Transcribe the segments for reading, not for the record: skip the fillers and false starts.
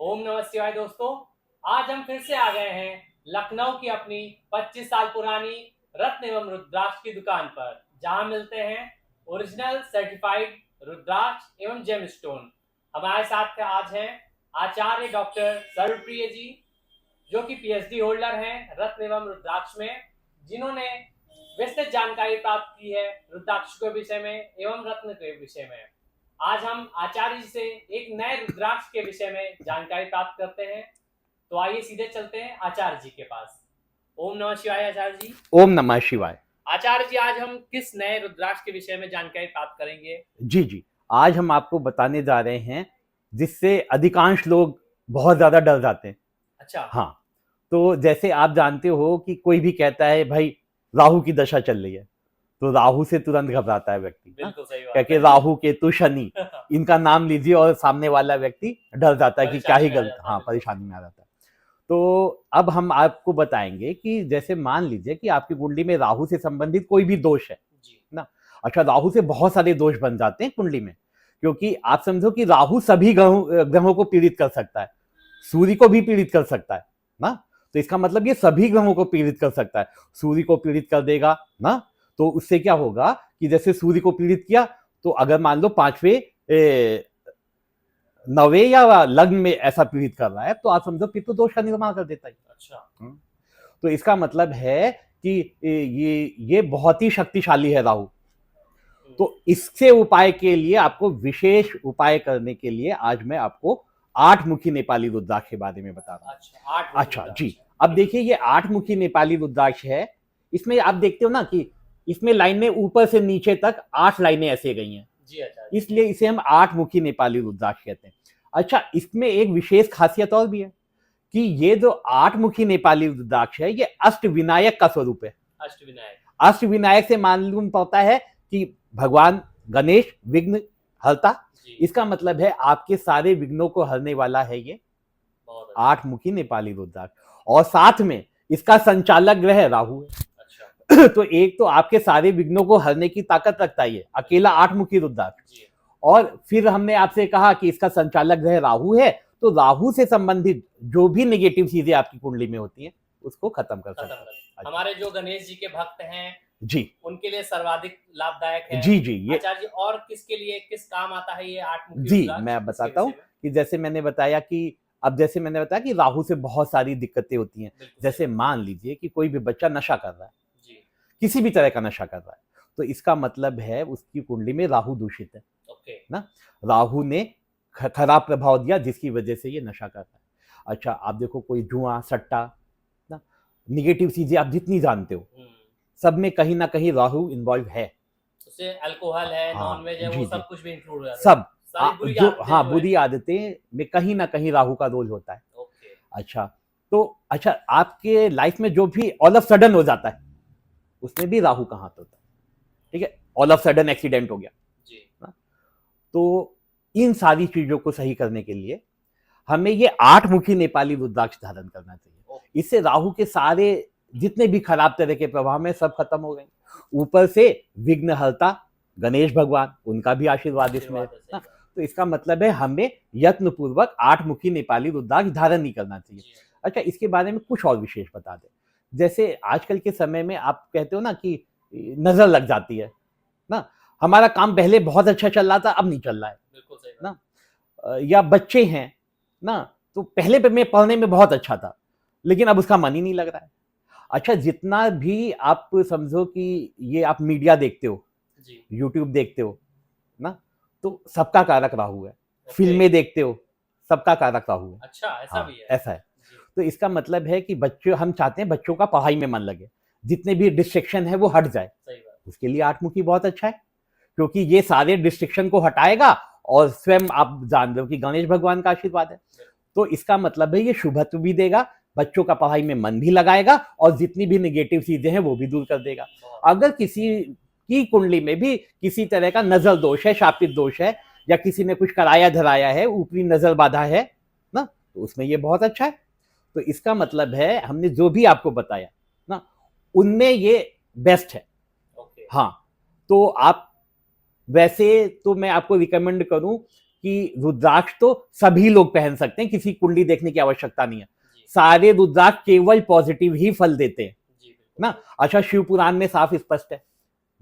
ओम नमः शिवाय दोस्तों। आज हम फिर से आ गए हैं लखनऊ की अपनी 25 साल पुरानी रत्न एवं रुद्राक्ष की दुकान पर, जहां मिलते हैं ओरिजिनल सर्टिफाइड रुद्राक्ष एवं जेम स्टोन। हमारे साथ आज हैं आचार्य डॉक्टर सर्वप्रिय जी, जो कि पीएचडी होल्डर हैं रत्न एवं रुद्राक्ष में, जिन्होंने विस्तृत जानकारी प्राप्त की है रुद्राक्ष के विषय में एवं रत्न के विषय में। आज हम आचार्य जी से एक नए रुद्राक्ष के विषय में जानकारी प्राप्त करते हैं। तो आइए सीधे चलते हैं आचार्य जी के पास। ओम नमः शिवाय आचार्य जी। ओम नमः शिवाय। आचार्य जी, आज हम किस नए रुद्राक्ष के विषय में जानकारी प्राप्त करेंगे? जी, आज हम आपको बताने जा रहे हैं जिससे अधिकांश लोग बहुत ज्यादा डर जाते हैं। अच्छा। हाँ, तो जैसे आप जानते हो कि कोई भी कहता है भाई राहु की दशा चल रही है, तो राहु से तुरंत घबराता है व्यक्ति। बिल्कुल सही बात कहके है। राहु केतु शनि इनका नाम लीजिए और सामने वाला व्यक्ति डर जाता है कि क्या ही गलत, हाँ, परेशानी में आ जाता है। तो अब हम आपको बताएंगे कि जैसे मान लीजिए कि आपकी कुंडली में राहु से संबंधित कोई भी दोष है ना। अच्छा, राहु से बहुत सारे दोष बन जाते हैं कुंडली में, क्योंकि आप समझो कि राहु सभी ग्रहों को पीड़ित कर सकता है, सूर्य को भी पीड़ित कर सकता है ना। तो इसका मतलब ये सभी ग्रहों को पीड़ित कर सकता है। सूर्य को पीड़ित कर देगा ना, तो उससे क्या होगा कि जैसे सूर्य को पीड़ित किया, तो अगर मान लो पांचवें नवे या लग्न में ऐसा पीड़ित कर रहा है, तो आप समझो पितृ दोष का निर्माण कर देता है। अच्छा। तो इसका मतलब है कि ये बहुत ही शक्तिशाली है राहु। तो इससे उपाय के लिए, आपको विशेष उपाय करने के लिए आज मैं आपको 8 मुखी नेपाली रुद्राक्ष के बारे में बता रहा हूं। अच्छा जी, अब देखिए ये 8 मुखी नेपाली रुद्राक्ष है। इसमें आप देखते हो ना कि इसमें लाइनें ऊपर से नीचे तक 8 लाइनें ऐसे गई हैं, इसलिए इसे हम 8 मुखी नेपाली रुद्राक्ष कहते हैं। अच्छा, इसमें एक विशेष खासियत और भी है कि ये जो 8 मुखी नेपाली रुद्राक्ष है, ये अष्ट विनायक का स्वरूप है। अष्ट विनायक से मालूम पड़ता है कि भगवान गणेश विघ्न हरता। इसका मतलब है आपके सारे विघ्नों को हरने वाला है ये 8 मुखी नेपाली रुद्राक्ष। और साथ में इसका संचालक ग्रह राहु है। अच्छा। तो एक तो आपके सारे विघ्नों को हरने की ताकत रखता है ये अकेला 8 मुखी रुद्राक्ष। और फिर हमने आपसे कहा कि इसका संचालक ग्रह राहु है, तो राहु से संबंधित जो भी नेगेटिव चीजें आपकी कुंडली में होती हैं उसको खत्म कर सकता है। हमारे जो गणेश जी के भक्त हैं जी, उनके लिए सर्वाधिक लाभदायक है। जी, ये आचार्य जी, और किसके लिए किस काम आता है ये 8 मुखी जी, रुद्राक्ष? मैं बताता हूँ कि जैसे मैंने बताया कि राहु से बहुत सारी दिक्कतें होती हैं। जैसे मान लीजिए कि कोई भी बच्चा नशा कर रहा है जी, किसी भी तरह का नशा कर रहा है, तो इसका मतलब है उसकी कुंडली में राहु दूषित है ना। राहु ने खराब प्रभाव दिया जिसकी वजह से ये नशा कर रहा है। अच्छा, आप देखो कोई जुआ सट्टा ना, निगेटिव चीजें आप जितनी जानते हो सब में कहीं ना कहीं राहु इन्वॉल्व है। उससे अल्कोहल है, नॉनवेज है, वो सब कुछ भी इंक्लूड हो जाता है। सब जो हाँ बुरी आदतें में कहीं ना कहीं राहु का रोल होता है। अच्छा, तो अच्छा, आपके लाइफ में जो भी ऑल ऑफ सडन हो जाता है उसमें भी राहु का हाथ होता है। ठीक है, ऑल ऑफ सडन एक्सीडेंट हो गया जी ना, तो इन सारी चीजों को सही करने के लिए हमें ये 8 मुखी नेपाली रुद्राक्ष धारण करना चाहिए। इससे राहु के सारे जितने भी खराब तरह के प्रभाव में सब खत्म हो गए। ऊपर से विघ्नहर्ता गणेश भगवान, उनका भी आशीर्वाद इसमें ना। तो इसका मतलब है हमें यत्न पूर्वक 8 मुखी नेपाली रुद्राक्ष धारण नहीं करना चाहिए। अच्छा, इसके बारे में कुछ और विशेष बता दें। जैसे आजकल के समय में आप कहते हो ना कि नजर लग जाती है ना, हमारा काम पहले बहुत अच्छा चल रहा था, अब नहीं चल रहा है ना। या बच्चे हैं ना, तो पहले पे मैं पढ़ने में बहुत अच्छा था लेकिन अब उसका मन ही नहीं लग रहा है। अच्छा, जितना भी आप समझो कि ये आप मीडिया देखते हो, यूट्यूब देखते हो ना, तो सबका कारक राहु है। फिल्में देखते हो, सबका कारक राहु है। अच्छा, ऐसा भी है? ऐसा है। तो इसका मतलब है कि बच्चे, हम चाहते हैं बच्चों का पढ़ाई में मन लगे, जितने भी डिस्ट्रैक्शन है वो हट जाए। उसके लिए 8 मुखी बहुत अच्छा है, क्योंकि ये सारे डिस्ट्रैक्शन को हटाएगा और स्वयं आप जान रहे हो कि गणेश भगवान का आशीर्वाद है। तो इसका मतलब है ये शुभत्व भी देगा, बच्चों का पढ़ाई में मन भी लगाएगा और जितनी भी नेगेटिव चीजें हैं वो भी दूर कर देगा। अगर किसी की कुंडली में भी किसी तरह का नजर दोष है, शापित दोष है, या किसी ने कुछ कराया धराया है, ऊपरी नजर बाधा है ना, तो उसमें ये बहुत अच्छा है। तो इसका मतलब है हमने जो भी आपको बताया ना, उनमें ये बेस्ट है। हाँ, तो आप वैसे तो मैं आपको रिकमेंड करूं कि रुद्राक्ष तो सभी लोग पहन सकते हैं, किसी कुंडली देखने की आवश्यकता नहीं है। जी, सारे रुद्राक्ष केवल पॉजिटिव ही फल देते हैं जी, बिल्कुल। ना। अच्छा, शिव पुराण में साफ स्पष्ट है,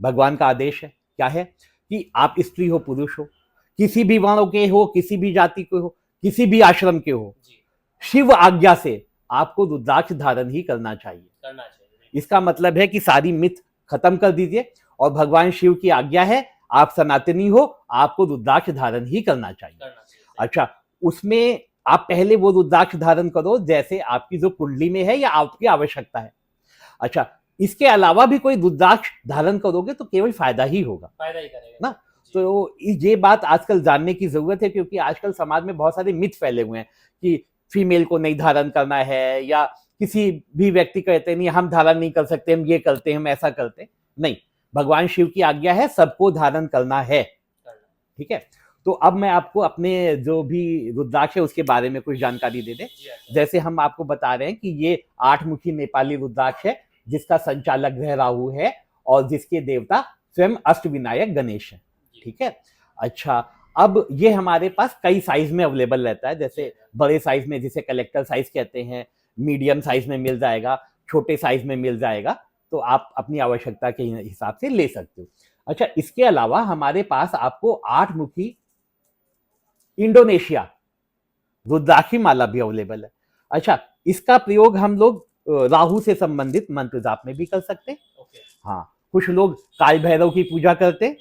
भगवान का आदेश है, क्या है कि आप स्त्री हो पुरुष हो, किसी भी वर्ण के हो, किसी भी जाति के हो, किसी भी आश्रम के हो, जी, शिव आज्ञा से आपको रुद्राक्ष धारण ही करना चाहिए। करना चाहिए। इसका मतलब है कि सारी मिथ खत्म कर दीजिए और भगवान शिव की आज्ञा है, आप सनातनी हो, आपको रुद्राक्ष धारण ही करना चाहिए। करना चाहिए। अच्छा, उसमें आप पहले वो रुद्राक्ष धारण करो जैसे आपकी जो कुंडली में है या आपकी आवश्यकता है। अच्छा, इसके अलावा भी कोई रुद्राक्ष धारण करोगे तो केवल फायदा ही होगा, फायदा ही करेगा ना। तो ये बात आजकल जानने की जरूरत है, क्योंकि आजकल समाज में बहुत सारे मिथ फैले हुए हैं कि फीमेल को नहीं धारण करना है, या किसी भी व्यक्ति कहते नहीं हम धारण नहीं कर सकते, हम ये करते हैं, हम ऐसा करते हैं। नहीं, भगवान शिव की आज्ञा है, सबको धारण करना है, ठीक है। तो अब मैं आपको अपने जो भी रुद्राक्ष है उसके बारे में कुछ जानकारी दे दें। जैसे हम आपको बता रहे हैं कि ये 8 मुखी नेपाली रुद्राक्ष है, जिसका संचालक ग्रह राहु है और जिसके देवता स्वयं अष्टविनायक गणेश है, ठीक है। अच्छा, अब ये हमारे पास कई साइज में अवेलेबल रहता है, जैसे बड़े साइज में जिसे कलेक्टर साइज कहते हैं, मीडियम साइज में मिल जाएगा, छोटे साइज में मिल जाएगा, तो आप अपनी आवश्यकता के हिसाब से ले सकते हो। अच्छा, इसके अलावा हमारे पास आपको 8 मुखी इंडोनेशिया रुद्राक्षी माला भी अवेलेबल है। अच्छा, इसका प्रयोग हम लोग राहु से संबंधित मंत्र जाप में भी कर सकते हैं। हाँ, कुछ लोग काल भैरव की पूजा करते,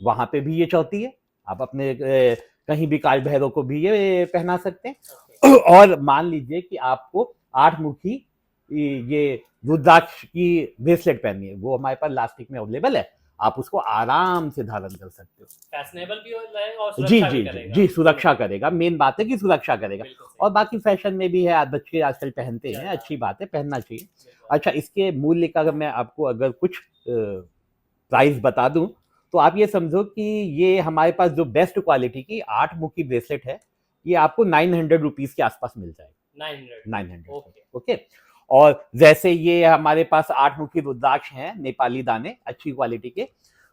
वहां पे भी ये चलती है, आप अपने कहीं भी काल भैरव को भी ये पहना सकते हैं। और मान लीजिए कि आपको 8 मुखी ये रुद्राक्ष की ब्रेसलेट पहननी है, वो हमारे पास लास्टिक में अवेलेबल है, आप उसको आराम से धारण कर सकते हो। फैशनेबल भी रहेगा और जी सुरक्षा जी भी जी करेगा। जी, सुरक्षा करेगा, मेन बात है कि सुरक्षा करेगा। बिल्कुल सही। और बाकी फैशन में भी है, आज बच्चे आजकल पहनते हैं, अच्छी बात है, पहनना चाहिए। अच्छा, इसके मूल्य का मैं आपको अगर कुछ प्राइस बता दूं तो आप ये समझो कि ये हमारे पास जो बेस्ट क्वालिटी की 8 मुखी ब्रेसलेट है, ये आपको 900 रुपीज के आसपास मिल जाएगी। 900 ओके। और जैसे ये हमारे पास 8 मुखी रुद्राक्ष हैं नेपाली दाने अच्छी क्वालिटी के,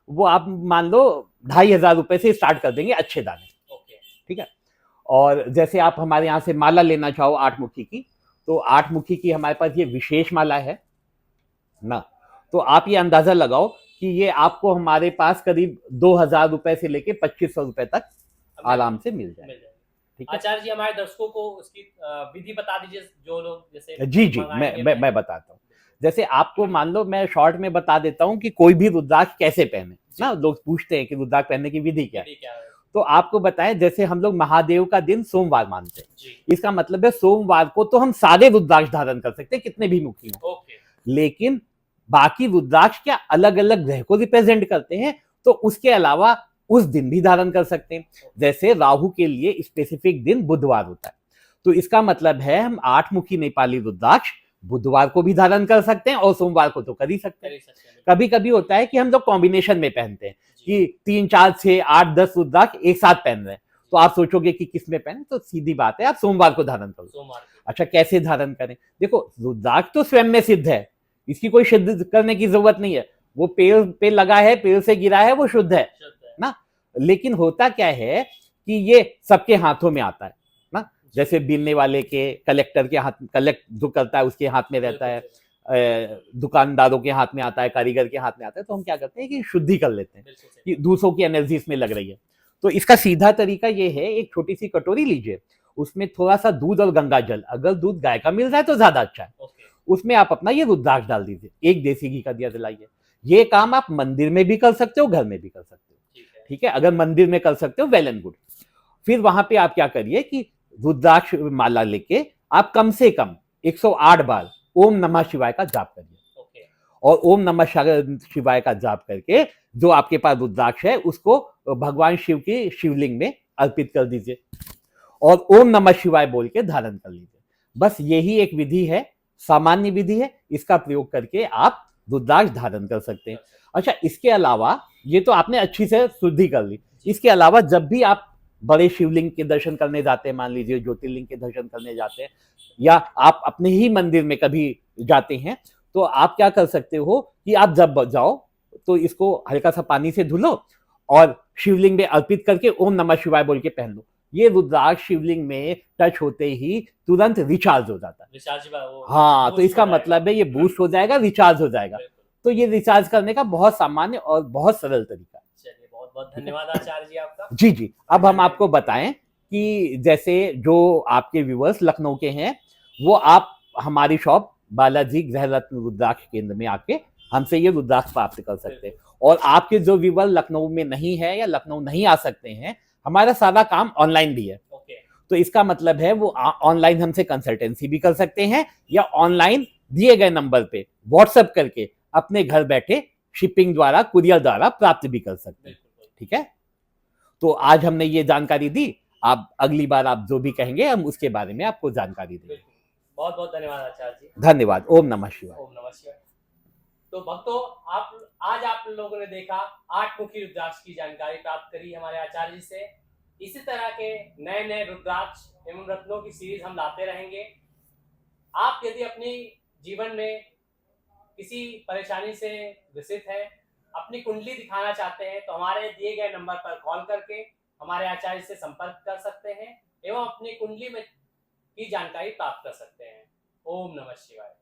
वो आप मान लो 2500 रुपए से स्टार्ट कर देंगे, अच्छे दाने, ठीक है। और जैसे आप हमारे यहाँ से माला लेना चाहो 8 मुखी की, तो 8 मुखी की हमारे पास ये विशेष माला है ना, तो आप ये अंदाजा लगाओ कि ये आपको हमारे पास करीब 2000 रुपए से लेके 2500 रुपए तक आराम से मिल जाए, ठीक है। आचार्य जी, हमारे दर्शकों को उसकी विधि बता दीजिए, जो लोग जैसे जी जी, मैं बताता हूँ। जैसे आपको मान लो मैं शॉर्ट में बता देता हूँ कि कोई भी रुद्राक्ष कैसे पहने ना, लोग पूछते हैं कि रुद्राक्ष पहनने की विधि क्या है, तो आपको बताएं, जैसे हम लोग महादेव का दिन सोमवार मानते हैं, इसका मतलब है सोमवार को तो हम सारे रुद्राक्ष धारण कर सकते हैं, कितने भी मुखी हो, लेकिन बाकी रुद्राक्ष क्या अलग अलग ग्रह को रिप्रेजेंट करते हैं, तो उसके अलावा उस दिन भी धारण कर सकते हैं। जैसे राहु के लिए स्पेसिफिक दिन बुधवार होता है, तो इसका मतलब है हम 8 मुखी नेपाली रुद्राक्ष बुधवार को भी धारण कर सकते हैं और सोमवार को तो कर ही सकते हैं। कभी कभी होता है कि हम लोग कॉम्बिनेशन में पहनते हैं कि 3 4 6 8 10 रुद्राक्ष एक साथ पहन रहे हैं, तो आप सोचोगे कि किस में पहने, तो सीधी बात है आप सोमवार को धारण करो। अच्छा, कैसे धारण करें? देखो, रुद्राक्ष तो स्वयं में सिद्ध है, इसकी कोई सिद्ध करने की जरूरत नहीं है, वो पेड़ पे लगा है, पेड़ से गिरा है, वो शुद्ध है ना। लेकिन होता क्या है कि ये सबके हाथों में आता है ना, जैसे बीनने वाले के, कलेक्टर के हाथ, कलेक्ट जो करता है उसके हाथ में रहता है, दुकानदारों के हाथ में आता है, कारीगर के हाथ में आता है, तो हम क्या करते हैं कि शुद्धि कर लेते हैं कि दूसरों की एनर्जी इसमें लग रही है। तो इसका सीधा तरीका ये है, एक छोटी सी कटोरी लीजिए, उसमें थोड़ा सा दूध और गंगा जल, अगर दूध गाय का मिल रहा है तो ज्यादा अच्छा है, उसमें आप अपना ये रुद्राक्ष डाल दीजिए, 1 देसी घी का दिया जलाइए। ये काम आप मंदिर में भी कर सकते हो, घर में भी कर सकते हो, ठीक है। अगर मंदिर में कर सकते हो वेल एंड गुड। फिर वहां पे आप क्या करिए कि रुद्राक्ष माला लेके आप कम से कम 108 बार ओम नमः शिवाय का जाप करिए, और ओम नमः शिवाय का जाप करके जो आपके पास रुद्राक्ष है उसको भगवान शिव की शिवलिंग में अर्पित कर दीजिए और ओम नमः शिवाय बोल के धारण कर लीजिए। बस यही एक विधि है, सामान्य विधि है, इसका प्रयोग करके आप रुद्राक्ष धारण कर सकते हैं। अच्छा, इसके अलावा ये तो आपने अच्छी से शुद्धि कर ली, इसके अलावा जब भी आप बड़े शिवलिंग के दर्शन करने जाते हैं, मान लीजिए ज्योतिर्लिंग के दर्शन करने जाते हैं, या आप अपने ही मंदिर में कभी जाते हैं, तो आप क्या कर सकते हो कि आप जब जाओ तो इसको हल्का सा पानी से धुलो और शिवलिंग में अर्पित करके ओम नमः शिवाय बोल के पहन लो। ये रुद्राक्ष शिवलिंग में टच होते ही तुरंत रिचार्ज हो जाता है। रिचार्ज वो हाँ, तो boost इसका हो जाएगा। मतलब है ये बूस्ट हो जाएगा, रिचार्ज हो जाएगा। बिल्कुल। तो ये रिचार्ज करने का बहुत सामान्य और बहुत सरल तरीका है। चलिए, बहुत बहुत धन्यवाद आचार्य जी आपका। जी जी, अब हम आपको बताएं कि जैसे जो आपके व्यूअर्स लखनऊ के हैं, वो आप हमारी शॉप बालाजी ग्रह रत्न रुद्राक्ष केंद्र में आके हमसे ये रुद्राक्ष प्राप्त कर सकते हैं। और आपके जो व्यूअर लखनऊ में नहीं है या लखनऊ नहीं आ सकते हैं, हमारा सारा काम ऑनलाइन भी है। ओके। तो इसका मतलब है वो ऑनलाइन हमसे कंसल्टेंसी भी कर सकते हैं या ऑनलाइन दिए गए नंबर पे व्हाट्सएप करके अपने घर बैठे शिपिंग द्वारा, कुरियर द्वारा प्राप्त भी कर सकते हैं। ठीक है, तो आज हमने ये जानकारी दी। आप अगली बार आप जो भी कहेंगे हम उसके बारे में आपको जानकारी देंगे। बहुत बहुत धन्यवाद आचार्य जी। धन्यवाद। ओम नमः शिवाय। ओम नमः शिवाय। तो भक्तों, आज आप लोगों ने देखा 8 मुखी रुद्राक्ष की जानकारी प्राप्त करी हमारे आचार्य जी से। इसी तरह के नए नए रुद्राक्ष एवं रत्नों की सीरीज हम लाते रहेंगे। आप यदि अपनी जीवन में किसी परेशानी से ग्रसित है, अपनी कुंडली दिखाना चाहते हैं, तो हमारे दिए गए नंबर पर कॉल करके हमारे आचार्य से संपर्क कर सकते हैं एवं अपनी कुंडली में की जानकारी प्राप्त कर सकते हैं। ओम नमः शिवाय।